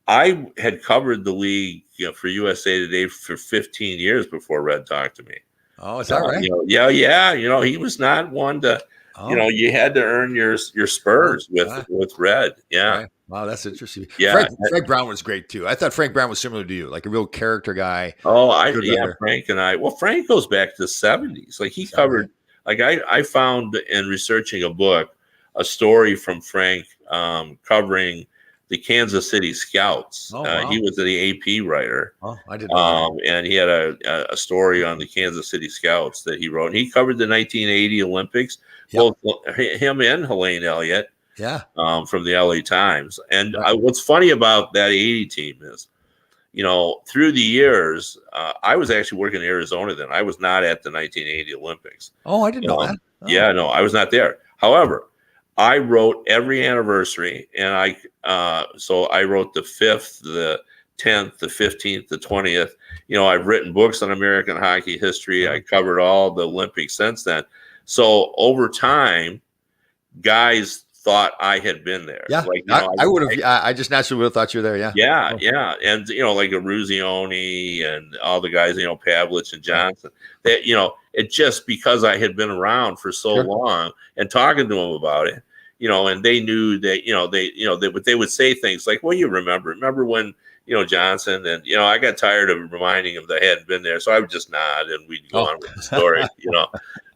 Speaker 1: I had covered the league, for USA Today for 15 years before Red talked to me.
Speaker 2: oh, is that right?
Speaker 1: Yeah. He was not one to.
Speaker 2: Oh,
Speaker 1: You had to earn your spurs with Red. Yeah.
Speaker 2: right. Wow, that's interesting.
Speaker 1: Yeah.
Speaker 2: Frank Brown was great too. I thought Frank Brown was similar to you, like a real character guy.
Speaker 1: Oh,
Speaker 2: Good writer.
Speaker 1: Frank and I. Well, Frank goes back to the 70s. Like, he
Speaker 2: Is that
Speaker 1: covered. Like, I found in researching a book a story from Frank covering the Kansas City Scouts.
Speaker 2: Oh, wow.
Speaker 1: He was the AP writer.
Speaker 2: Oh, I didn't know that.
Speaker 1: And he had a story on the Kansas City Scouts that he wrote. And he covered the 1980 Olympics,
Speaker 2: Yep.
Speaker 1: both him and Helene Elliott
Speaker 2: Yeah.
Speaker 1: from the LA Times. And
Speaker 2: Right.
Speaker 1: what's funny about that 80 team is, through the years, I was actually working in Arizona then. I was not at the 1980 Olympics.
Speaker 2: Oh, I didn't know that. Oh.
Speaker 1: Yeah, no, I was not there. However, I wrote every anniversary, and so I wrote the 5th, the 10th, the 15th, the 20th. I've written books on American hockey history. I covered all the Olympics since then. So over time, guys thought I had been there.
Speaker 2: Yeah,
Speaker 1: Like,
Speaker 2: I would have. I just naturally would have thought you were there. Yeah.
Speaker 1: yeah,
Speaker 2: Oh,
Speaker 1: yeah, and like a Ruzioni and all the guys, Pavlich and Johnson. That it just because I had been around for so
Speaker 2: Sure.
Speaker 1: long and talking to them about it, and they knew that but they would say things like, "Well, you remember when Johnson," and I got tired of reminding them that I hadn't been there, so I would just nod and we'd go on with the story,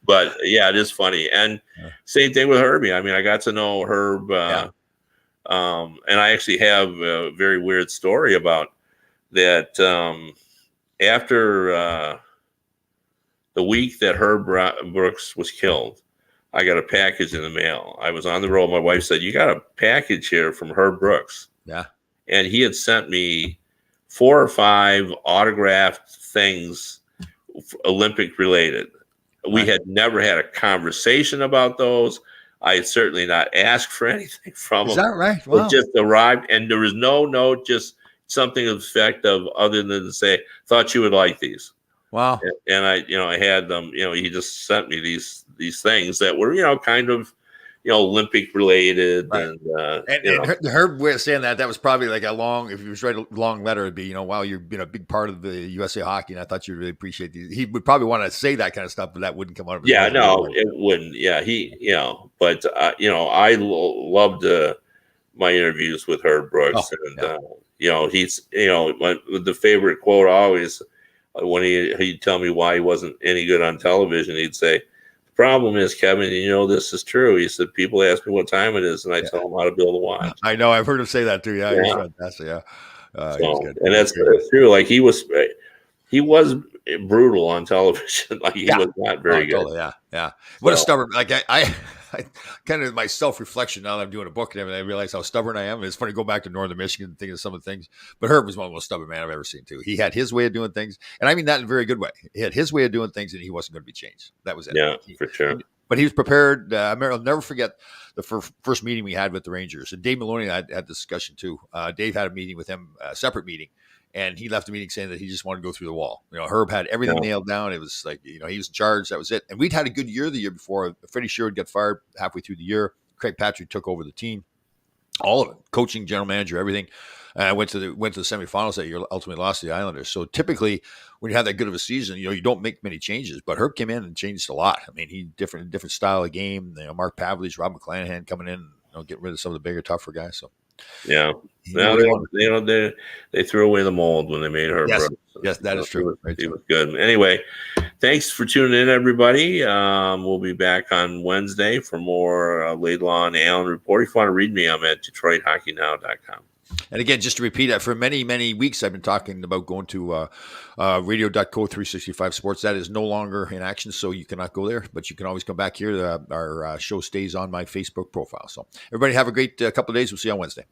Speaker 1: But yeah, it is funny, and same thing with Herbie. I mean, I got to know Herb. And I actually have a very weird story about that. After the week that Herb Brooks was killed, I got a package in the mail. I was on the road. My wife said, "You got a package here from Herb Brooks."
Speaker 2: Yeah.
Speaker 1: And he had sent me 4 or 5 autographed things, Olympic related. We had never had a conversation about those. I had certainly not asked for anything from him.
Speaker 2: Is that right? Wow.
Speaker 1: It just arrived, and there was no note, just something of the effect of other than to say, "Thought you would like these."
Speaker 2: Wow.
Speaker 1: And I had them. He just sent me these things that were, kind of, Olympic related,
Speaker 2: Right. And Herb way of saying that was probably like a long. If he was writing a long letter, it'd be, wow, you've been a big part of the USA Hockey, and I thought you'd really appreciate these. He would probably want to say that kind of stuff, but that wouldn't come out of his mouth.
Speaker 1: No, it wouldn't. Yeah, but I loved my interviews with Herb Brooks, he's the favorite quote always when he'd tell me why he wasn't any good on television. He'd say, "The problem is, Kevin, this is true." He said, "People ask me what time it is, and I tell them how to build a watch."
Speaker 2: I know. I've heard him say that too. Yeah, he's fantastic. Yeah,
Speaker 1: and that's true. Like he was brutal on television. Like he was not very good.
Speaker 2: Totally, yeah. What a stubborn. Like I kind of my self-reflection now that I'm doing a book and everything, I realize how stubborn I am. It's funny to go back to Northern Michigan and think of some of the things. But Herb was one of the most stubborn man I've ever seen too. He had his way of doing things, and I mean that in a very good way. He had his way of doing things, and he wasn't going to be changed. That was it.
Speaker 1: Yeah, for sure.
Speaker 2: But he was prepared. I'll never forget the first meeting we had with the Rangers. And Dave Maloney and I had this discussion too. Dave had a meeting with him, a separate meeting. And he left the meeting saying that he just wanted to go through the wall. Herb had everything nailed down. It was like, he was in charge. That was it. And we'd had a good year the year before. Freddie Sherwood got fired halfway through the year. Craig Patrick took over the team. All of it. Coaching, general manager, everything. And I went to the semifinals that year, ultimately lost to the Islanders. So typically when you have that good of a season, you don't make many changes. But Herb came in and changed a lot. I mean, he different style of game. Mark Pavlich, Rob McClanahan coming in, getting rid of some of the bigger, tougher guys. So
Speaker 1: yeah. Now they threw away the mold when they made Herb Brooks.
Speaker 2: Yes, that is true.
Speaker 1: He was good. Anyway, thanks for tuning in, everybody. We'll be back on Wednesday for more Laidlaw and Allen report. If you want to read me, I'm at DetroitHockeyNow.com.
Speaker 2: And again, just to repeat that, for many, many weeks, I've been talking about going to radio.co 365 Sports. That is no longer in action, so you cannot go there, but you can always come back here. Our show stays on my Facebook profile. So everybody have a great couple of days. We'll see you on Wednesday.